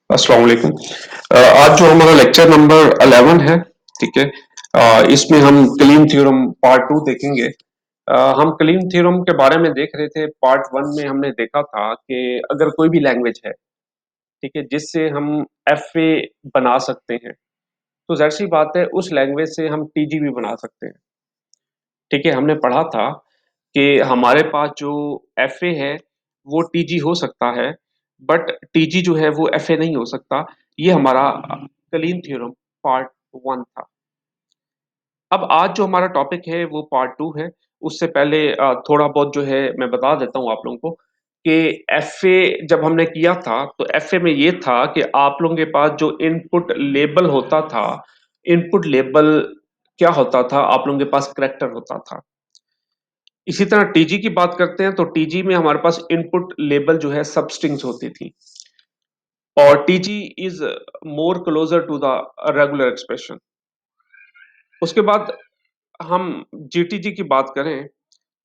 अस्सलाम वालेकुम। आज जो हमारा लेक्चर नंबर 11 है, ठीक है। इसमें हम क्लीन थ्योरम पार्ट 2 देखेंगे। हम क्लीन थ्योरम के बारे में देख रहे थे। पार्ट 1 में हमने देखा था कि अगर कोई भी लैंग्वेज है, ठीक है, जिससे हम एफए बना सकते हैं, तो जाहिर सी बात है उस लैंग्वेज से हम टीजी भी बना सकते हैं। ठीक है, हमने पढ़ा था कि हमारे पास जो एफए है वो टीजी हो सकता है, बट टीजी जो है वो एफए नहीं हो सकता। ये हमारा क्लीन थ्योरम पार्ट 1 था। अब आज जो हमारा टॉपिक है वो पार्ट 2 है। उससे पहले थोड़ा बहुत जो है मैं बता देता हूँ आप लोगों को कि एफए जब हमने किया था तो एफए में ये था कि आप लोगों के पास जो इनपुट लेबल होता था, इनपुट लेबल क्या होता था, आप लोगों के पास करैक्टर होता था। इसी तरह टीजी की बात करते हैं तो टीजी में हमारे पास इनपुट लेबल जो है सब स्ट्रिंग्स होती थी, और TG is more closer to the regular expression. उसके बाद हम जीटीजी की बात करें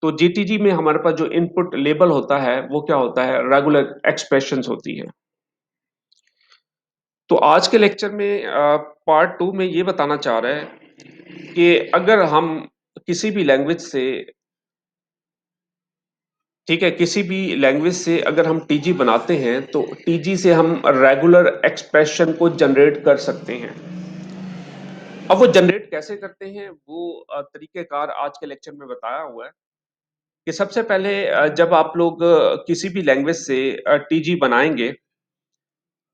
तो जीटीजी में हमारे पास जो इनपुट लेबल होता है वो क्या होता है, रेगुलर एक्सप्रेशंस होती है। तो आज के लेक्चर में पार्ट 2 में ये बताना चाह रहे हैं कि अगर हम किसी भी लैंग्वेज से, ठीक है, किसी भी लैंग्वेज से अगर हम टीजी बनाते हैं तो टीजी से हम रेगुलर एक्सप्रेशन को जनरेट कर सकते हैं। अब वो जनरेट कैसे करते हैं वो तरीकेकार आज के लेक्चर में बताया हुआ है कि सबसे पहले जब आप लोग किसी भी लैंग्वेज से टीजी बनाएंगे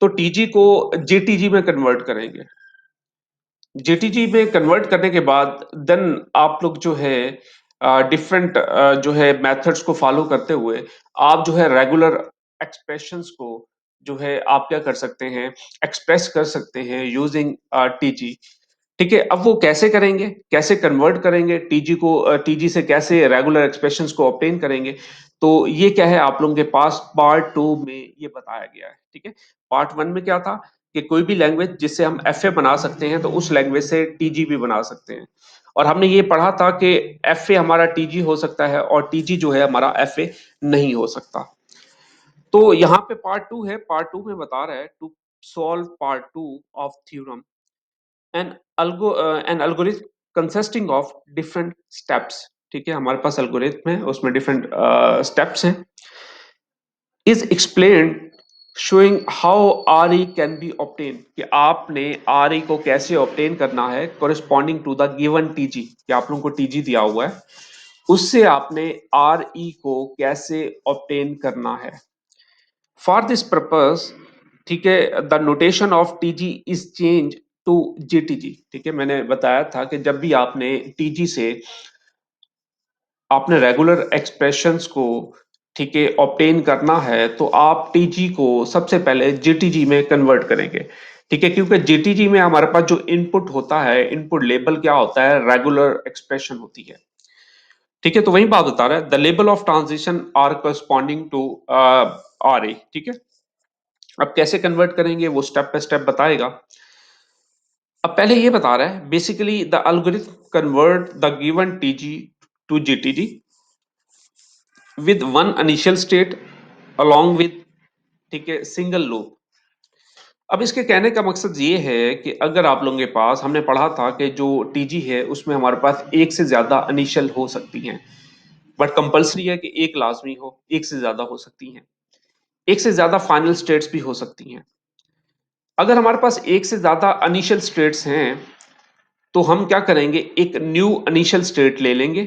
तो टीजी को जेटीजी में कन्वर्ट करेंगे। जेटीजी में कन्वर्ट करने के बाद देन आप लोग जो है डिफरेंट जो है मेथड्स को फॉलो करते हुए आप जो है रेगुलर एक्सप्रेशंस को जो है आप क्या कर सकते हैं, एक्सप्रेस कर सकते हैं यूजिंग टीजी। ठीक है, अब वो कैसे करेंगे, कैसे कन्वर्ट करेंगे टीजी को, टीजी से कैसे रेगुलर एक्सप्रेशंस को ऑब्टेन करेंगे, तो ये क्या है आप लोगों के पास पार्ट 2 में ये बताया गया है। ठीक है, पार्ट 1 में क्या था कि कोई भी लैंग्वेज जिससे हम एफए बना सकते हैं तो उस लैंग्वेज से टीजी भी बना सकते हैं, और हमने ये पढ़ा था कि एफए हमारा टीजी हो सकता है और टीजी जो है हमारा एफए नहीं हो सकता। तो यहाँ पे पार्ट 2 है, पार्ट 2 में बता रहा है to solve part 2 of theorem an algorithm consisting of different steps। ठीक है, हमारे पास एल्गोरिथम है, उसमें डिफरेंट स्टेप्स हैं, is explained showing how R E can be obtain, कि आपने आर ई को कैसे ऑब्टेन करना है corresponding to the given TG, कि आप लोगों को टीजी दिया हुआ है, उससे आपने आर ई को कैसे ऑब्टेन करना है। फॉर दिस पर्पस, ठीक है, the notation of TG is change to GTG. ठीक है, मैंने बताया था कि जब भी आपने टीजी से आपने रेगुलर एक्सप्रेशंस को, ठीक है, ऑब्टेन करना है तो आप टीजी को सबसे पहले जीटीजी में कन्वर्ट करेंगे। ठीक है, क्योंकि जीटीजी में हमारे पास जो इनपुट होता है, इनपुट लेबल क्या होता है, रेगुलर एक्सप्रेशन होती है। ठीक है, तो वही बात बता रहा है, the label of transition are corresponding to R A. ठीक है, अब कैसे कन्वर्ट करेंगे वो स्टेप बाय स्टेप बताएगा। अब पहले ये बता रहा है basically the algorithm convert the given TG to GTG with one initial state along with, ठीक है, सिंगल लूप। अब इसके कहने का मकसद ये है कि अगर आप लोगों के पास, हमने पढ़ा था कि जो टीजी है उसमें हमारे पास एक से ज्यादा इनिशियल हो सकती हैं, बट कंपलसरी है कि एक लाजमी हो, एक से ज्यादा हो सकती हैं, एक से ज्यादा फाइनल स्टेट्स भी हो सकती हैं। अगर हमारे पास एक से ज्यादा इनिशियल स्टेट्स हैं तो हम क्या करेंगे, एक न्यू इनिशियल स्टेट ले लेंगे।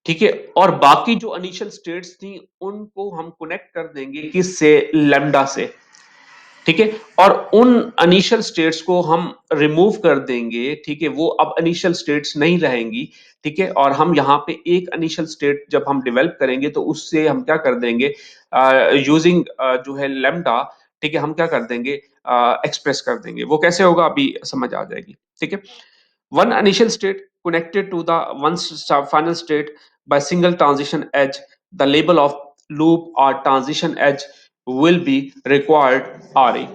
ठीक है, और बाकी जो इनिशियल स्टेट्स थी उनको हम कनेक्ट कर देंगे किससे, लैम्डा से। ठीक है, और उन इनिशियल स्टेट्स को हम रिमूव कर देंगे। ठीक है, वो अब इनिशियल स्टेट्स नहीं रहेंगी। ठीक है, और हम यहाँ पे एक इनिशियल स्टेट जब हम डेवलप करेंगे तो उससे हम क्या कर देंगे, यूजिंग जो है लैम्डा, ठीक है, हम क्या कर देंगे, एक्सप्रेस कर देंगे। वो कैसे होगा अभी समझ आ जाएगी। ठीक है, one initial state connected to the one final state by single transition edge, the label of loop or transition edge will be required RA।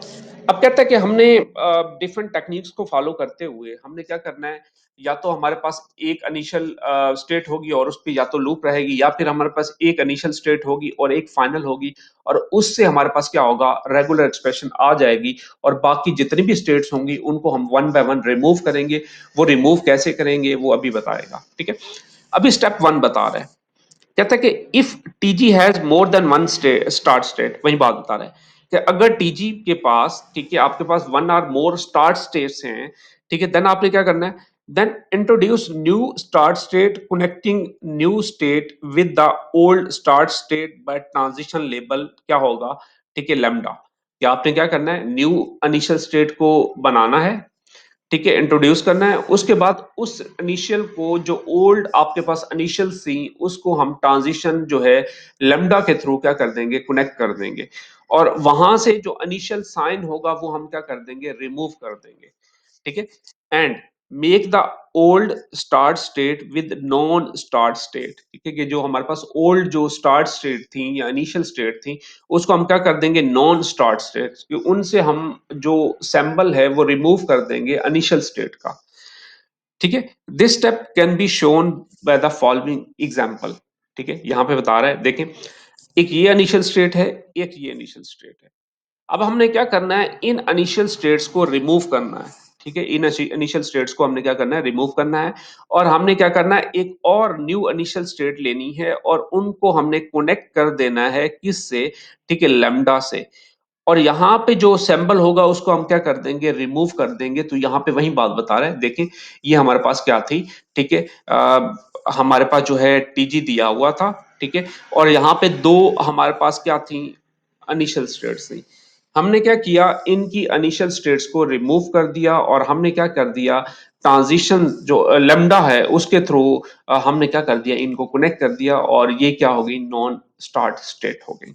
अब कहता है कि हमने डिफरेंट टेक्निक्स को फॉलो करते हुए हमने क्या करना है, या तो हमारे पास एक इनिशियल स्टेट होगी और उस पे या तो लूप रहेगी, या फिर हमारे पास एक इनिशियल स्टेट होगी और एक फाइनल होगी, और उससे हमारे पास क्या होगा, रेगुलर एक्सप्रेशन आ जाएगी, और बाकी जितनी भी स्टेट्स होंगी उनको हम वन बाय वन रिमूव करेंगे। वो रिमूव कैसे करेंगे वो अभी बताएगा, ठीक है। अभी स्टेप वन बता रहे हैं, कहता है कि if TG has more than one start state, वही बात बता रहे हैं कि अगर टीजी के पास, ठीक है, आपके पास वन और मोर स्टार्ट स्टेट्स हैं, ठीक है, देन आपने क्या करना है, then introduce new start state connecting new state with the old start state by transition label क्या होगा, ठीक है, लेमडा। क्या आपने क्या करना है, न्यू इनिशियल स्टेट को बनाना है, ठीक है, इंट्रोड्यूस करना है, उसके बाद उस इनिशियल को जो ओल्ड आपके पास इनिशियल सी उसको हम ट्रांजिशन जो है लेमडा के थ्रू क्या कर देंगे, कनेक्ट कर देंगे, और वहां से जो इनिशियल साइन होगा वो हम क्या कर देंगे, रिमूव कर देंगे, ठीक है। And make the old start state with non start state, ठीक है, कि जो हमारे पास ओल्ड जो स्टार्ट स्टेट थी या इनिशियल स्टेट थी उसको हम क्या कर देंगे, नॉन स्टार्ट स्टेट, कि उनसे हम जो सैंबल है वो रिमूव कर देंगे इनिशियल स्टेट का, ठीक है। This step can be shown by the following example, ठीक है, यहां पे बता रहा है, देखें, एक ये इनिशियल स्टेट है, एक ये इनिशियल स्टेट है। अब हमने क्या करना है, इन इनिशियल स्टेट्स को रिमूव करना है, ठीक है, इन इनिशियल स्टेट्स को हमने क्या करना है, रिमूव करना है, और हमने क्या करना है, एक और न्यू इनिशियल स्टेट लेनी है और उनको हमने कनेक्ट कर देना है किससे, ठीक है, लेमडा से, और यहाँ पे जो सिंबल होगा उसको हम क्या कर देंगे, रिमूव कर देंगे। तो यहाँ पे वही बात बता रहे हैं, देखें, ये हमारे पास क्या थी, ठीक है, हमारे पास जो है टीजी दिया हुआ था, ठीक है, और यहाँ पे दो हमारे पास क्या थी, इनिशियल स्टेट्स थी। हमने क्या किया, इनकी इनिशियल स्टेट्स को रिमूव कर दिया और हमने क्या कर दिया, ट्रांजिशन जो लेमडा है उसके थ्रू हमने क्या कर दिया, इनको कनेक्ट कर दिया, और ये क्या हो गई, नॉन स्टार्ट स्टेट हो गई,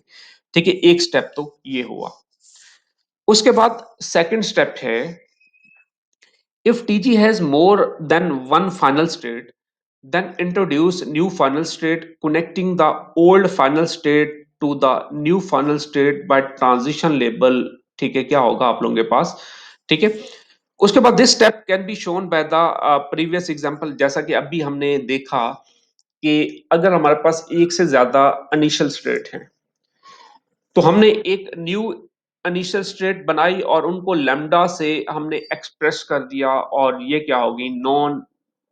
ठीक है। एक स्टेप तो ये हुआ। उसके बाद सेकंड स्टेप है, if tg has more than one final state, then introduce new final state connecting the old final state to the new final state by transition label, ठीक है, क्या होगा आप लोगों के पास, ठीक है। उसके बाद this step can be shown by the previous example, जैसा कि अभी हमने देखा कि अगर हमारे पास एक से ज्यादा इनिशियल स्टेट है तो हमने एक न्यू इनिशियल स्टेट बनाई और उनको लैम्डा से हमने एक्सप्रेस कर दिया, और ये क्या हो गई, नॉन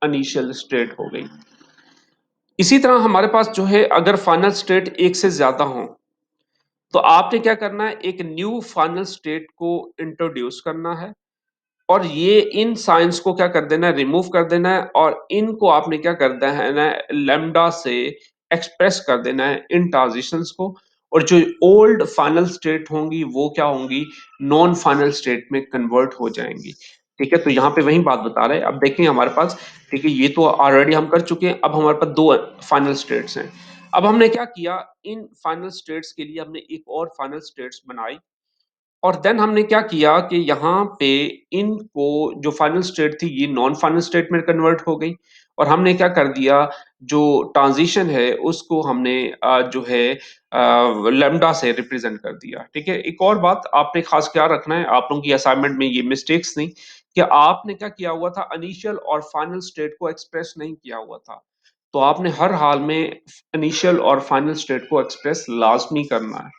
इनिशियल स्टेट हो गई। इसी तरह हमारे पास जो है अगर फाइनल स्टेट एक से ज्यादा हो तो आपने क्या करना है, एक न्यू फाइनल स्टेट को इंट्रोड्यूस करना है, और ये इन साइंस को क्या कर देना है, रिमूव कर देना है, और इनको आपने क्या कर देना है ना, लैम्डा से एक्सप्रेस कर देना है इन ट्रांजिशंस को, और जो ओल्ड फाइनल स्टेट होंगी वो क्या होंगी, नॉन फाइनल स्टेट में कन्वर्ट हो जाएंगी, ठीक है। तो यहाँ पे वही बात बता रहे हैं, अब देखें हमारे पास, ठीक है, ये तो ऑलरेडी हम कर चुके हैं, अब हमारे पास दो फाइनल स्टेट्स हैं। अब हमने क्या किया, इन फाइनल स्टेट्स के लिए हमने एक और फाइनल स्टेट्स बनाई, और देन हमने क्या किया कि यहाँ पे इनको जो फाइनल स्टेट थी ये नॉन फाइनल स्टेट में कन्वर्ट हो गई, और हमने क्या कर दिया, जो ट्रांजिशन है उसको हमने जो है लैम्डा से रिप्रेजेंट कर दिया, ठीक है। एक और बात आपने खास क्या रखना है, आप लोगों की असाइनमेंट में ये मिस्टेक्स नहीं, कि आपने क्या किया हुआ था, इनिशियल और फाइनल स्टेट को एक्सप्रेस नहीं किया हुआ था, तो आपने हर हाल में इनिशियल और फाइनल स्टेट को एक्सप्रेस लाजमी करना है,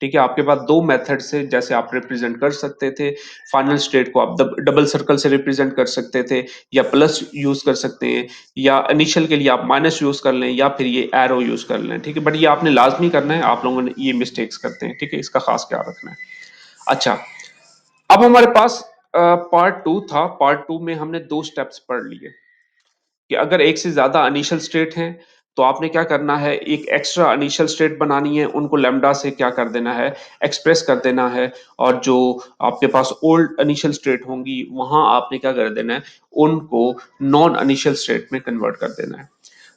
ठीक है। आपके पास दो मेथड से जैसे आप रिप्रेजेंट कर सकते थे, फाइनल स्टेट को आप डबल सर्कल से रिप्रेजेंट कर सकते थे, या प्लस यूज कर सकते हैं, या इनिशियल के लिए आप माइनस यूज कर लें, या फिर ये एरो यूज कर लें, ठीक है। बट ये आपने लाजमी करना है, आप लोगों ने ये मिस्टेक्स करते हैं, ठीक है, इसका खास ख्याल रखना है। अच्छा, अब हमारे पास पार्ट टू था, पार्ट टू में हमने दो स्टेप्स पढ़ लिए, कि अगर एक से ज्यादा इनिशियल स्टेट हैं तो आपने क्या करना है, एक एक्स्ट्रा इनिशियल स्टेट बनानी है, उनको लैम्डा से क्या कर देना है, एक्सप्रेस कर देना है, और जो आपके पास ओल्ड इनिशियल स्टेट होंगी वहां आपने क्या कर देना है, उनको नॉन इनिशियल स्टेट में कन्वर्ट कर देना है।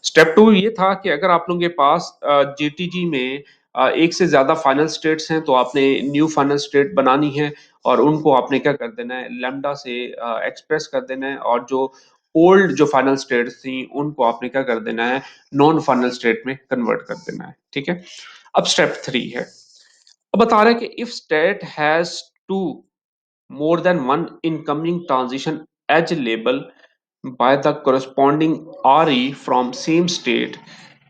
स्टेप टू ये था कि अगर आप लोगों के पास जीटीजी में एक से ज्यादा फाइनल स्टेट्स हैं तो आपने न्यू फाइनल स्टेट बनानी है, और उनको आपने क्या कर देना है, लैम्डा से एक्सप्रेस कर देना है, और जो ओल्ड जो फाइनल स्टेट्स थी उनको आपने क्या कर देना है, नॉन फाइनल स्टेट में कन्वर्ट कर देना है, ठीक है। अब स्टेप थ्री है, अब बता रहे हैं कि if state has two more than one incoming transition edge label by the corresponding RE from same state,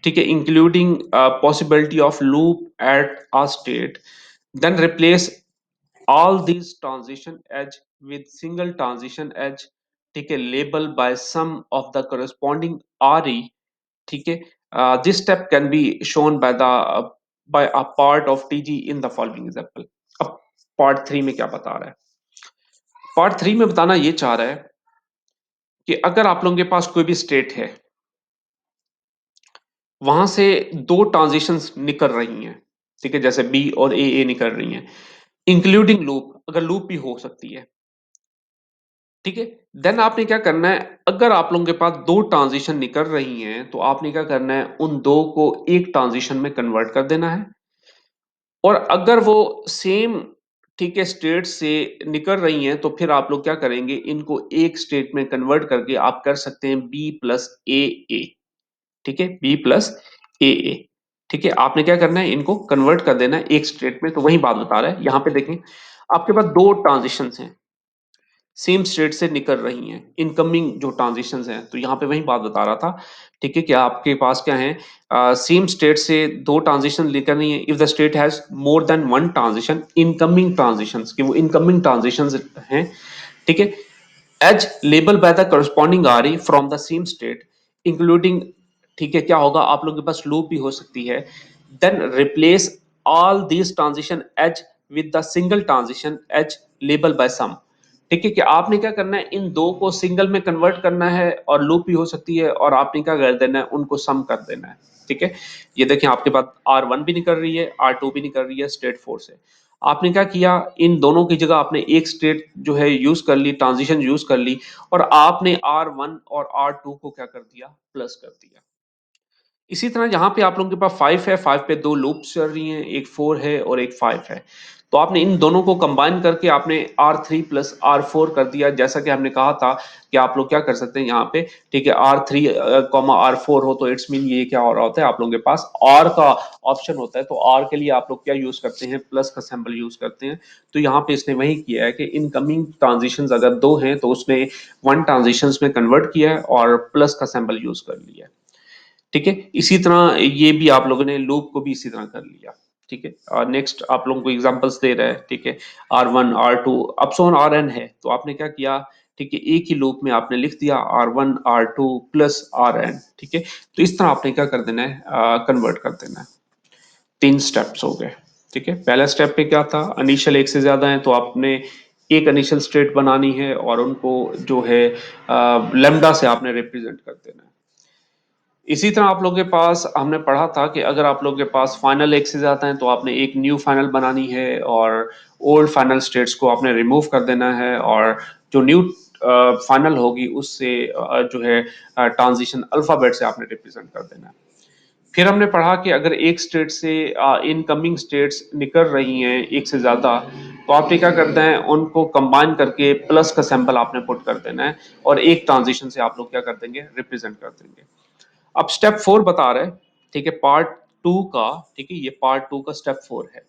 ठीक है, including possibility of loop at a state, then replace all these transition edge with single transition edge, ठीक है, label by some of the corresponding RE, ठीक है. This step can be shown by a part of TG in the following example. अब part 3 में क्या बता रहा है? पार्ट 3 में बताना ये चाह रहा है कि अगर आप लोगों के पास कोई भी स्टेट है, वहां से दो ट्रांजिशंस निकल रही हैं, ठीक है, जैसे बी और ए निकल रही हैं, इंक्लूडिंग लूप, अगर लूप भी हो सकती है, ठीक है. देन आपने क्या करना है, अगर आप लोगों के पास दो ट्रांजिशन निकल रही हैं तो आपने क्या करना है, उन दो को एक ट्रांजिशन में कन्वर्ट कर देना है. और अगर वो सेम, ठीक है, स्टेट से निकल रही हैं तो फिर आप लोग क्या करेंगे, इनको एक स्टेट में कन्वर्ट करके आप कर सकते हैं बी प्लस ए, ठीक है, बी प्लस ए, ठीक है. आपने क्या करना है, इनको कन्वर्ट कर देना है एक स्टेट में. तो वही बात बता रहा है, यहां पे देखें आपके पास दो ट्रांजिशंस हैं, सेम स्टेट से निकल रही हैं, इनकमिंग जो ट्रांजिशंस हैं. तो यहाँ पे वही बात बता रहा था, ठीक है, कि आपके पास क्या है, सेम स्टेट से दो ट्रांजिशन निकल रही हैं, if the state has more than one transition incoming transitions, कि वो इनकमिंग ट्रांजिशंस हैं, ठीक है, as label by the corresponding R from the same state including, ठीक है, क्या होगा, आप लोगों के पास लूप भी हो सकती है. Then replace all these transition edge with the single transition edge label by sum, ठीक है, कि आपने क्या करना है, इन दो को सिंगल में कन्वर्ट करना है, और लूप भी हो सकती है, और आपने क्या कर देना है, उनको सम कर देना है, ठीक है. ये देखें आपके पास R1 भी निकल रही है, R2 भी निकल रही है स्टेट 4 से. आपने क्या किया, इन दोनों की जगह आपने एक स्टेट जो है यूज कर ली, ट्रांजिशन यूज कर ली, और आपने R1 और R2 को क्या कर दिया, प्लस कर दिया. इसी तरह यहाँ पे आप लोगों के पास 5 है, 5 पे दो लूप्स चल रही हैं, एक 4 है और एक 5 है. तो आपने इन दोनों को कंबाइन करके आपने R3 प्लस R4 कर दिया. जैसा कि हमने कहा था कि आप लोग क्या कर सकते हैं यहाँ पे, ठीक है, R3 कॉमा R4 हो तो इट्स मीन ये क्या हो रहा होता है, आप लोगों के पास R का ऑप्शन होता है. तो R के लिए आप लोग क्या यूज करते हैं, प्लस का सिंबल यूज करते हैं. तो यहाँ पे इसने वही किया है कि इनकमिंग ट्रांजिशंस अगर दो हैं तो उसने वन ट्रांजिशंस में कन्वर्ट किया है और प्लस का सिंबल यूज कर लिया है, ठीक है. इसी तरह ये भी आप लोगों ने लूप को भी इसी तरह कर लिया, ठीक है. और नेक्स्ट आप लोगों को एग्जांपल्स दे रहा है, ठीक है, R1 R2 अब सो ऑन Rn है. तो आपने क्या किया, ठीक है, एक ही लूप में आपने लिख दिया R1 R2 प्लस Rn, ठीक है. तो इस तरह आपने क्या कर देना है, कन्वर्ट कर देना है. तीन स्टेप्स हो गए, ठीक है. पहला स्टेप पे क्या था, इनिशियल एक से ज्यादा है तो आपने एक इनिशियल स्टेट बनानी है और उनको जो है लेमडा से आपने रिप्रेजेंट कर देना है. इसी तरह आप लोगों के पास हमने पढ़ा था कि अगर आप लोगों के पास फाइनल एक से ज्यादा है तो आपने एक न्यू फाइनल बनानी है और ओल्ड फाइनल स्टेट्स को आपने रिमूव कर देना है, और जो न्यू फाइनल होगी उससे जो है ट्रांजिशन अल्फाबेट से आपने रिप्रेजेंट कर देना है. फिर हमने पढ़ा कि अगर एक स्टेट से इनकमिंग स्टेट्स निकल रही हैं एक से ज्यादा, तो आपने क्या करना है, उनको कंबाइन करके प्लस का सिंबल आपने पुट कर देना है, और एक ट्रांजिशन से आप लोग क्या कर देंगे, रिप्रेजेंट कर देंगे. अब स्टेप 4 बता रहे हैं, ठीक है, पार्ट 2 का, ठीक है, ये पार्ट 2 का स्टेप 4 है.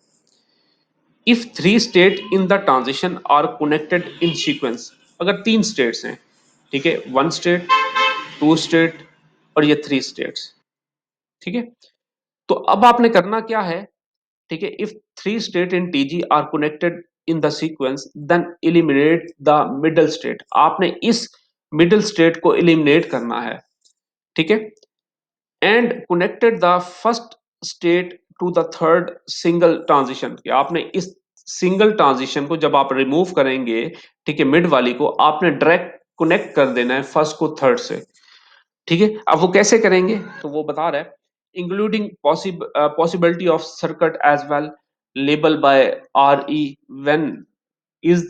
If three state in the transition are connected in sequence, अगर तीन स्टेट्स हैं, ठीक है, वन स्टेट, टू स्टेट और ये थ्री स्टेट्स, ठीक है. तो अब आपने करना क्या है, ठीक है, if three state in TG are connected in the sequence then eliminate the middle state. आपने इस मिडल स्टेट को एलिमिनेट करना है, ठीक है, and connected the first state to the third single transition. कि आपने इस सिंगल ट्रांजिशन को जब आप रिमूव करेंगे, ठीक है, मिड वाली को आपने डायरेक्ट कनेक्ट कर देना है फर्स्ट को थर्ड से, ठीक है. अब वो कैसे करेंगे, तो वो बता रहा है, including possibility of circuit as well label by RE when is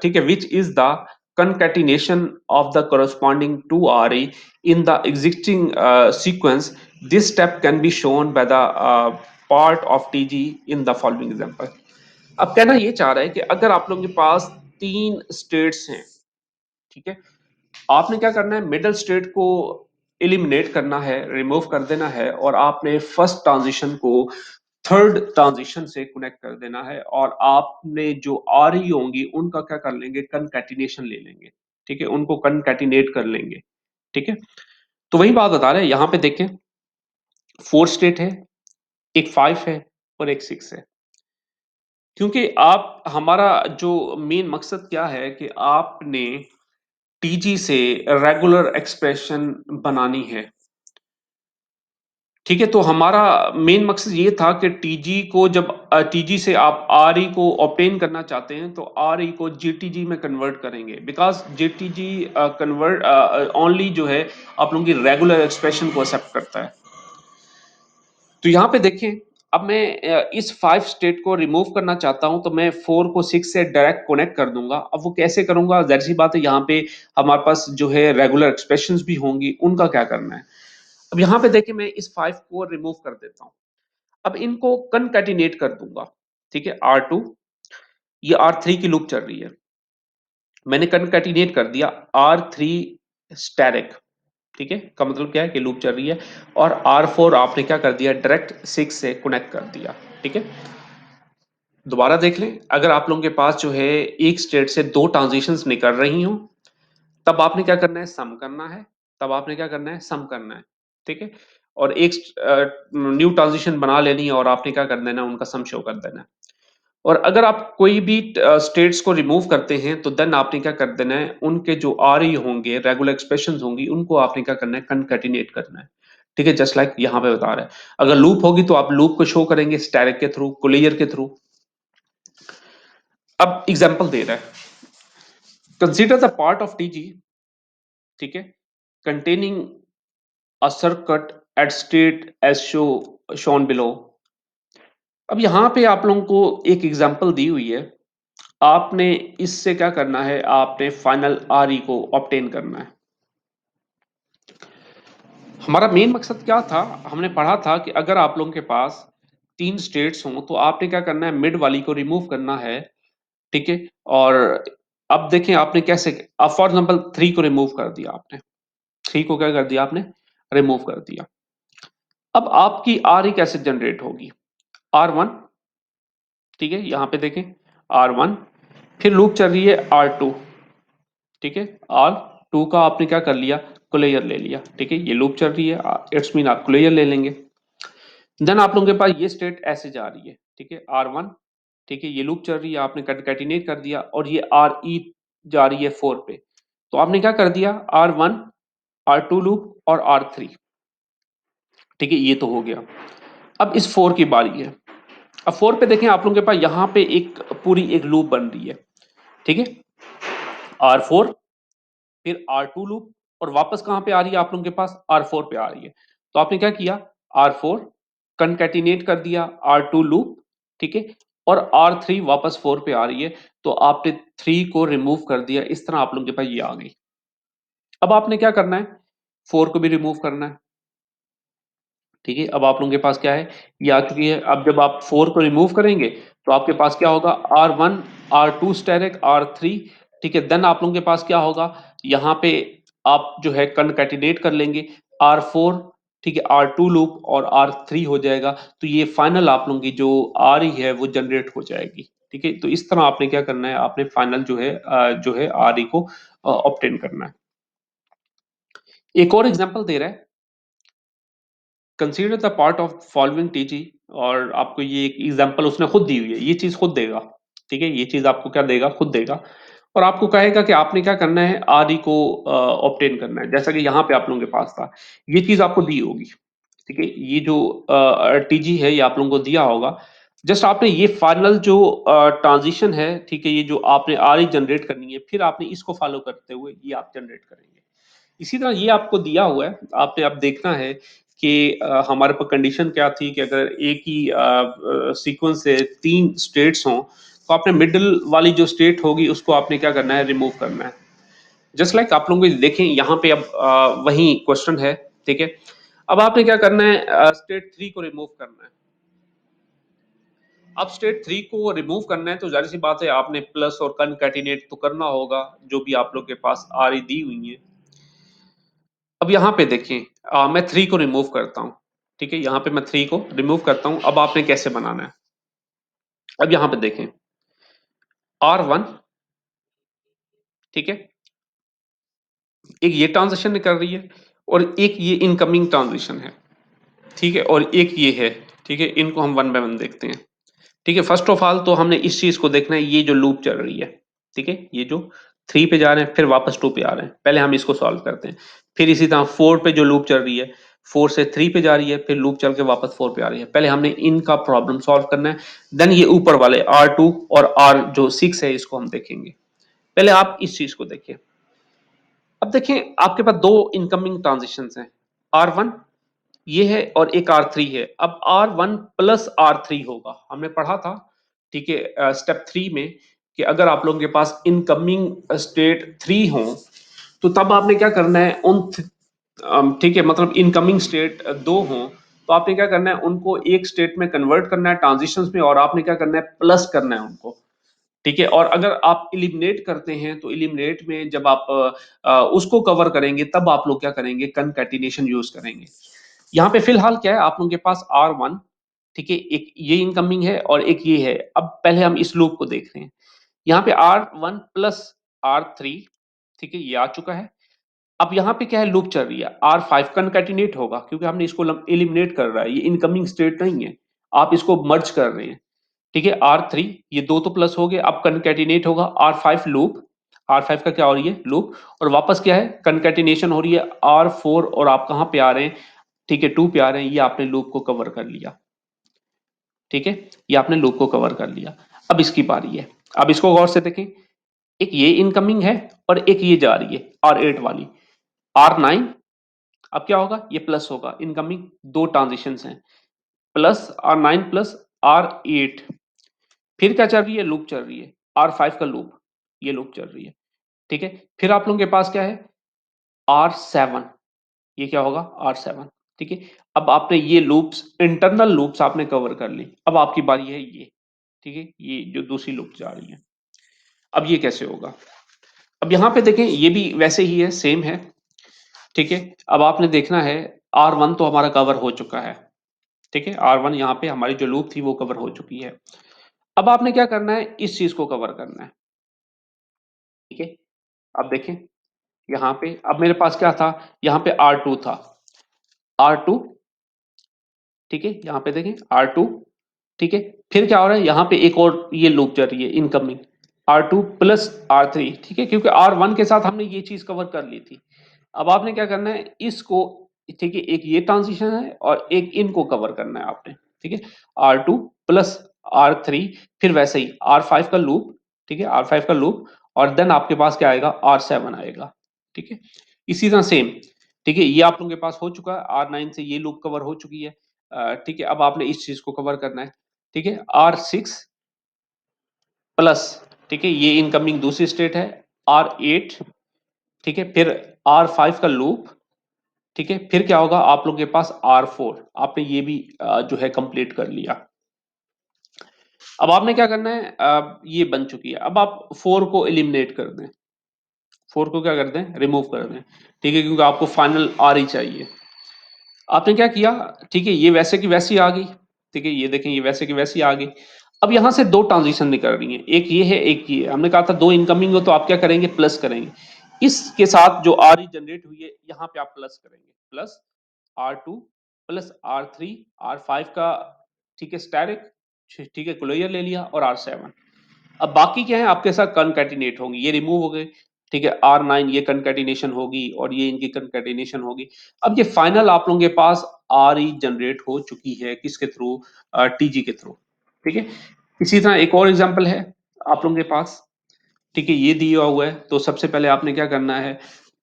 ठीक है, which is the concatenation of the corresponding to RE in the existing sequence. This step can be shown by the part of TG in the following example. अब कहना ये चाह रहा है कि अगर आप लोगों के पास तीन स्टेट्स हैं, ठीक है, आपने क्या करना है, मिडल स्टेट को एलिमिनेट करना है, रिमूव कर देना है, और आपने फर्स्ट ट्रांजिशन को थर्ड ट्रांजिशन से कनेक्ट कर देना है और आपने जो आ रही होंगी उनका क्या कर लेंगे, कनकैटिनेशन ले लेंगे। ठीक है, उनको कनकैटिनेट कर लेंगे। ठीक है, तो वही बात बता रहे हैं यहां पे देखें, 4 स्टेट है, एक 5 है और एक 6 है। क्योंकि आप हमारा जो मेन मकसद क्या है कि आपने टीजी से रेगुलर एक्सप्रेशन बनानी है। ठीक है, तो हमारा मेन मकसद ये था कि टीजी को जब टीजी से आप आरई को ऑब्टेन करना चाहते हैं तो आरई को जेटीजी में कन्वर्ट करेंगे, बिकॉज जेटीजी कन्वर्ट ओनली जो है आप लोगों की रेगुलर एक्सप्रेशन को एक्सेप्ट करता है। तो यहाँ पे देखें, अब मैं इस 5 स्टेट को रिमूव करना चाहता हूं तो मैं 4 को 6 से डायरेक्ट कनेक्ट कर दूंगा। अब वो कैसे करूंगा, जाहिर सी बात है यहाँ पे हमारे पास जो है रेगुलर एक्सप्रेशंस भी होंगी, उनका क्या करना है। अब यहाँ पे देखिए मैं इस 5 को रिमूव कर देता हूँ, अब इनको कनकैटिनेट कर दूंगा। ठीक है, R2, ये R3 की लूप चल रही है, मैंने कनकैटिनेट कर दिया R3 स्टैटिक। ठीक है, का मतलब क्या है कि लूप चल रही है, और R4 आपने क्या कर दिया, डायरेक्ट 6 से कनेक्ट कर दिया। ठीक है, दोबारा देख लें, अगर आप लोगों के पास जो है एक स्टेट से दो ट्रांजिशंस निकल रही हो, तब आपने क्या करना है, सम करना है। तब आपने क्या करना है, सम करना है। ठीक है, और एक न्यू ट्रांजिशन बना लेनी है और आपने क्या कर देना है, उनका सम शो कर देना है। और अगर आप कोई भी स्टेट्स को रिमूव करते हैं तो देन आपने क्या कर देना है, उनके जो आ रही होंगे रेगुलर एक्सप्रेशंस होंगी उनको आपने क्या करना है, कनकैटिनेट करना है। ठीक है, जस्ट लाइक यहाँ पे बता रहा है, अगर लूप होगी तो आप लूप को शो करेंगे स्टैटिक के थ्रू, कोलेयर के थ्रू। अब एग्जांपल दे रहा है, consider the part of TG, ठीक है, containing a circuit at state as shown below। अब यहाँ पे आप लोगों को एक एग्जांपल दी हुई है, आपने इससे क्या करना है, आपने फाइनल आर ई को ऑब्टेन करना है। हमारा मेन मकसद क्या था, हमने पढ़ा था कि अगर आप लोगों के पास 3 स्टेट्स हों तो आपने क्या करना है, मिड वाली को रिमूव करना है। ठीक है, और अब देखें आपने कैसे, अब फॉर एग्जाम्पल 3 को रिमूव कर दिया आपने, 3 को क्या कर दिया आपने, रिमूव कर दिया। अब आपकी आर ई कैसे जनरेट होगी, R1। ठीक है, यहां पे देखें R1, फिर लूप चल रही है R2। ठीक है, R2 का आपने क्या कर लिया, क्लेयर ले लिया। ठीक है, ये लूप चल रही है, इट्स मीन आप क्लेयर ले लेंगे। देन आप लोगों के पास ये स्टेट ऐसे जा रही है। ठीक है, R1, ठीक है, ये लूप चल रही है, आपने कंकैटिनेट कर दिया, और ये RE जा रही है 4 पे, तो आपने क्या कर दिया, R1, R2 लूप और R3। ठीक है, ये तो हो गया। अब इस 4 की बारी है। अब 4 पे देखें, आप लोगों के पास यहाँ पे एक पूरी एक लूप बन रही है। ठीक है, R4, फिर R2 लूप, और वापस कहाँ पे आ रही है आप लोगों के पास, R4 पे आ रही है। तो आपने क्या किया, R4 कंकैटिनेट कर दिया R2 लूप। ठीक है, और R3 वापस 4 पे आ रही है, तो आपने 3 को रिमूव कर दिया, इस तरह आप लोगों के पास ये आ गई। अब आपने क्या करना है, 4 को भी रिमूव करना है। ठीक है, अब आप लोगों के पास क्या है, ये आ चुकी है। अब जब आप 4 को रिमूव करेंगे तो आपके पास क्या होगा, R1, R2 स्टेरिक, R3। ठीक है, देन आप लोगों के पास क्या होगा, यहाँ पे आप जो है कनकैटिनेट कर लेंगे R4। ठीक है, R2 लूप और R3 हो जाएगा, तो ये फाइनल आप लोगों की जो आ रही है वो जनरेट हो जाएगी। ठीक है, तो इस तरह आपने क्या करना है, आपने फाइनल जो है आ रही को ऑब्टेन करना है। एक और एग्जांपल दे रहा है, consider the part of following TG, और आपको ये एक एग्जांपल उसने खुद दी हुई है, ये चीज खुद देगा। ठीक है, ये चीज आपको क्या देगा, खुद देगा, और आपको कहेगा कि आपने क्या करना है, आर ई को ऑब्टेन करना है, जैसा कि यहाँ पे आप लोगों के पास था, ये चीज आपको दी होगी। ठीक है, ये जो टीजी है ये आप लोगों को दिया होगा। जस्ट आपने ये फाइनल जो ट्रांजिशन है, ठीक है, ये जो आपने आर ई जनरेट करनी है, फिर आपने इसको फॉलो करते हुए ये आप जनरेट करेंगे। इसी तरह ये आपको दिया हुआ है, आपने अब देखना है कि हमारे पास कंडीशन क्या थी कि अगर एक ही सीक्वेंस से 3 स्टेट्स हों तो आपने मिडिल वाली जो स्टेट होगी उसको आपने क्या करना है, रिमूव करना है। जस्ट लाइक आप लोग देखें यहाँ पे अब वही क्वेश्चन है। ठीक है, अब आपने क्या करना है, स्टेट 3 को रिमूव करना है। अब स्टेट 3 को रिमूव करना है तो जाहिर सी बात है आपने प्लस और कनकैटिनेट तो करना होगा, जो भी आप लोग के पास आ रही दी हुई है। अब यहाँ पे देखिए, मैं 3 को रिमूव करता हूँ। ठीक है, यहाँ पे मैं 3 को रिमूव करता हूँ। अब आपने कैसे बनाना है, अब यहाँ पे देखें R1, ठीक है, एक ये ट्रांजिशन निकल रही है और एक ये इनकमिंग ट्रांजिशन है, ठीक है, और एक ये है, ठीक है, इनको हम वन बाय वन देखते हैं। ठीक है, फर्स्ट ऑफ ऑल तो हमने इस चीज को देखना है, ये जो लूप चल रही है, ठीक है, ये जो 3 पे जा रहे हैं फिर वापस 2 पे आ रहे हैं, पहले हम इसको सॉल्व करते हैं। फिर इसी तरह 4 पे जो लूप चल रही है, 4 से 3 पे जा रही है, फिर लूप चल के वापस 4 पे आ रही है, पहले हमने इनका प्रॉब्लम सॉल्व करना है। देन ये ऊपर वाले R2 और R जो 6 है इसको हम देखेंगे। पहले आप इस चीज को देखिए। अब देखें आपके पास दो इनकमिंग ट्रांजिशंस हैं, R1 ये है और एक R3 है। अब R1 प्लस R3 होगा, हमने पढ़ा था, ठीक है, स्टेप 3 में, कि अगर आप लोगों के पास इनकमिंग स्टेट 3 हो तो तब आपने क्या करना है, ठीक है, मतलब इनकमिंग स्टेट 2 हो तो आपने क्या करना है, उनको एक स्टेट में कन्वर्ट करना है ट्रांजिशंस में, और आपने क्या करना है, प्लस करना है उनको। ठीक है, और अगर आप इलिमिनेट करते हैं तो इलिमिनेट में जब आप उसको कवर करेंगे तब आप लोग क्या करेंगे, कंकैटिनेशन यूज करेंगे। यहाँ पे फिलहाल क्या है, आप लोगों के पास R1, ठीक है, एक ये इनकमिंग है और एक ये है। अब पहले हम इस लूप को देख रहे हैं। यहाँ पे R1 प्लस R3, ठीक है, ये आ चुका है। अब यहाँ पे क्या है, लूप चल रही है, R5 कंकैटिनेट होगा क्योंकि हमने इसको एलिमिनेट कर रहा है, ये इनकमिंग स्टेट नहीं है, आप इसको मर्ज कर रहे हैं। ठीक है, R3, ये दो तो प्लस हो गए, अब कंकैटिनेट होगा R5 लूप, R5 का क्या हो रही है, लूप, और वापस क्या है, कंकैटिनेशन हो रही है R4, और आप कहाँ पे आ रहे हैं, ठीक है, 2 पे आ रहे हैं, ये आपने लूप को कवर कर लिया। ठीक है, ये आपने लूप को कवर कर लिया। अब इसकी बारी है, अब इसको गौर से देखें, एक ये इनकमिंग है और एक ये जा रही है R8 वाली, R9, अब क्या होगा, ये प्लस होगा, इनकमिंग दो ट्रांजिशंस हैं, प्लस R9 प्लस R8। फिर क्या चल रही है, लूप चल रही है, R5 का लूप, ये लूप चल रही है। ठीक है, फिर आप लोगों के पास क्या है, R7, ये क्या होगा, R7। ठीक है, अब आपने ये लूप्स, इंटरनल लूप्स आपने कवर कर ली। अब आपकी बारी है ये, ठीक है, ये जो दूसरी लूप जा रही है, अब ये कैसे होगा। अब यहाँ पे देखें, ये भी वैसे ही है, सेम है। ठीक है, अब आपने देखना है, R1 तो हमारा कवर हो चुका है, ठीक है, R1 यहाँ पे हमारी जो लूप थी वो कवर हो चुकी है। अब आपने क्या करना है, इस चीज को कवर करना है। ठीक है, अब देखें यहाँ पे, अब मेरे पास क्या था, यहाँ पे R2 था, R2, ठीक है, यहाँ पे देखें R2, ठीक है, फिर क्या हो रहा है, यहाँ पे एक और ये लूप चल रही है इनकमिंग, R2 प्लस R3, ठीक है, क्योंकि R1 के साथ हमने ये चीज कवर कर ली थी। अब आपने क्या करना है, इसको, ठीक है, एक ये ट्रांजिशन है और एक इनको कवर करना है आपने। ठीक है, R2 प्लस R3, फिर वैसे ही R5 का लूप, ठीक है, R5 का लूप, और देन आपके पास क्या आएगा, R7 आएगा। ठीक है, इसी तरह सेम, ठीक है, ये आप लोगों के पास हो चुका है, R9 से ये लूप कवर हो चुकी है। ठीक है, अब आपने इस चीज को कवर करना है। ठीक है, R6 प्लस, ठीक है, ये इनकमिंग दूसरी स्टेट है, R8, ठीक है, फिर R5 का लूप, ठीक है, फिर क्या होगा, आप लोगों के पास R4, आपने ये भी जो है कंप्लीट कर लिया। अब आपने क्या करना है, ये बन चुकी है, अब आप 4 को एलिमिनेट कर दें, 4 को क्या कर दें, रिमूव कर दें। ठीक है, क्योंकि आपको फाइनल R ही चाहिए। आपने क्या किया, ठीक है, ये वैसे की वैसी आ गई। ठीक है, ये देखें, ये वैसे की वैसी आ गई। अब यहां से दो ट्रांजिशन निकल रही हैं, एक ये है एक ये है। हमने कहा था दो इनकमिंग हो तो आप क्या करेंगे, प्लस करेंगे। इसके साथ जो आर ई जनरेट हुई है यहाँ पे आप प्लस करेंगे, plus R2 plus R3, R5 का, ठीक है, स्टैरिक, ठीक है, क्लोजर ले लिया, और R7। अब बाकी क्या है, आपके साथ कनकैटिनेट होंगी, ये रिमूव हो गए। ठीक है, R9 ये कनकैटिनेशन होगी और ये इनकी कनकैटिनेशन होगी। अब ये फाइनल आप लोगों के पास आर ई जनरेट हो चुकी है, किसके थ्रू, टीजी के थ्रू। ठीक है, इसी तरह एक और एग्जांपल है आप लोगों के पास। ठीक है, ये दिया हुआ है, तो सबसे पहले आपने क्या करना है,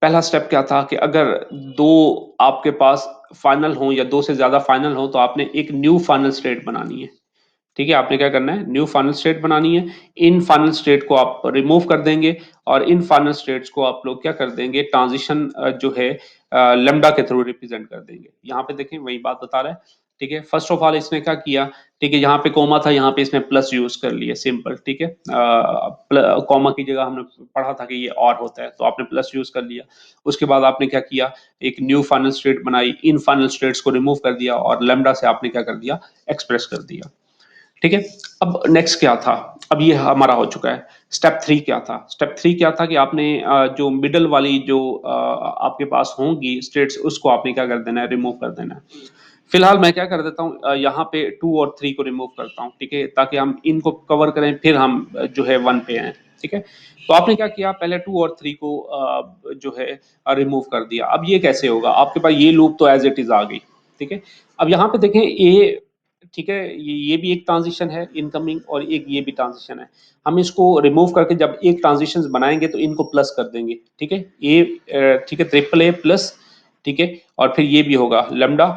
पहला स्टेप क्या था कि अगर दो आपके पास फाइनल हो या दो से ज्यादा फाइनल हो तो आपने एक न्यू फाइनल स्टेट बनानी है। ठीक है, आपने क्या करना है, न्यू फाइनल स्टेट बनानी है। इन फाइनल स्टेट को आप रिमूव कर देंगे और इन फाइनल स्टेट्स को आप लोग क्या कर देंगे, ट्रांजिशन जो है लेमडा के थ्रू रिप्रेजेंट कर देंगे। यहाँ पे देखें वही बात बता रहा है, ठीक है। फर्स्ट ऑफ ऑल इसने क्या किया, ठीक है, यहाँ पे कॉमा था, यहाँ पे इसने प्लस यूज कर लिया, सिंपल, ठीक है। कॉमा की जगह हमने पढ़ा था कि ये और होता है, तो आपने प्लस यूज कर लिया। उसके बाद आपने क्या किया, एक न्यू फाइनल स्टेट बनाई, इन फाइनल स्टेट्स को रिमूव कर दिया और लैम्डा से आपने क्या कर दिया, एक्सप्रेस कर दिया, ठीक है। अब नेक्स्ट क्या था, अब ये हमारा हो चुका है। स्टेप थ्री क्या था, स्टेप थ्री क्या था कि आपने जो मिडल वाली जो आपके पास होंगी स्टेट्स, उसको आपने क्या कर देना है, रिमूव कर देना है। फिलहाल मैं क्या कर देता हूँ, यहाँ पे टू और थ्री को रिमूव करता हूँ, ठीक है, ताकि हम इनको कवर करें, फिर हम जो है वन पे आए, ठीक है। तो आपने क्या किया, पहले टू और थ्री को जो है रिमूव कर दिया। अब ये कैसे होगा, आपके पास ये लूप तो एज इट इज आ गई, ठीक है। अब यहाँ पे देखें ये, ठीक है, ये भी एक ट्रांजिशन है इनकमिंग, और एक ये भी ट्रांजिशन है। हम इसको रिमूव करके जब एक ट्रांजिशन बनाएंगे तो इनको प्लस कर देंगे, ठीक है, ये ठीक है, ट्रिपल ए प्लस, ठीक है, और फिर ये भी होगा लेमडा,